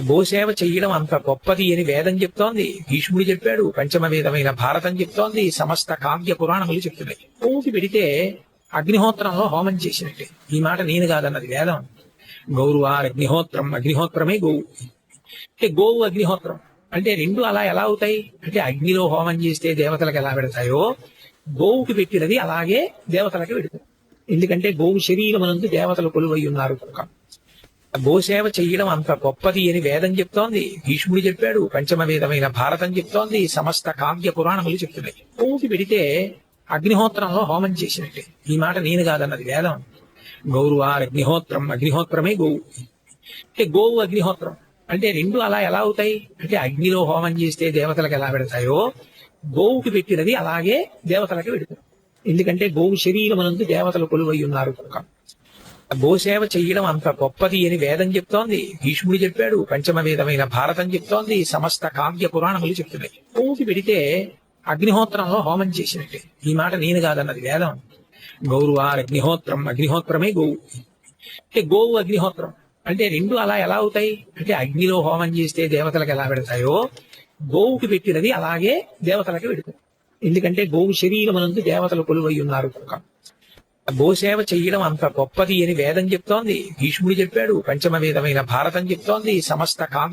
గోసేవ చెయ్యడం అంత గొప్పది అని వేదం చెప్తోంది, భీష్ముడు చెప్పాడు, పంచమ వేదమైన భారతం చెప్తోంది, సమస్త కావ్య పురాణములు చెప్తున్నాయి. గోవుకి పెడితే అగ్నిహోత్రంలో హోమం చేసినట్టే. ఈ మాట నేను కాదన్నది వేదం. గౌరవార్ అగ్నిహోత్రం, అగ్నిహోత్రమే గోవు. అంటే గోవు అగ్నిహోత్రం అంటే రెండు అలా ఎలా అవుతాయి అంటే, అగ్నిలో హోమం చేస్తే దేవతలకు ఎలా పెడతాయో గోవుకి పెట్టినది అలాగే దేవతలకి పెడుతుంది. ఎందుకంటే గోవు శరీరమునందు దేవతలు కొలువై ఉన్నారు కనుక. గోసేవ చెయ్యడం అంత గొప్పది అని వేదం చెప్తోంది, భీష్ముడు చెప్పాడు, పంచమ వేదమైన భారతం చెప్తోంది, సమస్త కావ్య పురాణములు చెప్తున్నాయి. గోవుకి పెడితే అగ్నిహోత్రంలో హోమం చేసినట్టే. ఈ మాట నేను కాదన్నది వేదం. గౌరవార్ అగ్నిహోత్రం, అగ్నిహోత్రమే గోవు. అంటే గోవు అగ్నిహోత్రం అంటే రెండు అలా ఎలా అవుతాయి అంటే, అగ్నిలో హోమం చేస్తే దేవతలకు ఎలా పెడతాయో గోవుకి పెట్టినది అలాగే దేవతలకి పెడుతుంది. ఎందుకంటే గోవు శరీరమునందు దేవతలు కొలువై ఉన్నారు కనుక. గోసేవ చెయ్యడం అంత గొప్పది అని వేదం చెప్తోంది, భీష్ముడు చెప్పాడు, పంచమ వేదమైన భారతం చెప్తోంది, సమస్త కావ్య పురాణములు చెప్తున్నాయి. గోవుకి పెడితే అగ్నిహోత్రంలో హోమం చేసినట్టే. ఈ మాట నేను కాదన్నది వేదం. గౌరవార్ అగ్నిహోత్రం, అగ్నిహోత్రమే గోవు. అంటే గోవు అగ్నిహోత్రం అంటే రెండు అలా ఎలా అవుతాయి అంటే, అగ్నిలో హోమం చేస్తే దేవతలకు ఎలా పెడతాయో గోవుకి పెట్టినది అలాగే దేవతలకి పెడుతుంది. ఎందుకంటే గోవు శరీరమునందు దేవతలు కొలువై ఉన్నారు కనుక. గోసేవ చెయ్యడం అంత గొప్పది అని వేదం చెప్తోంది, భీష్ముడు చెప్పాడు, పంచమ వేదమైన భారతం చెప్తోంది, సమస్త కావ్య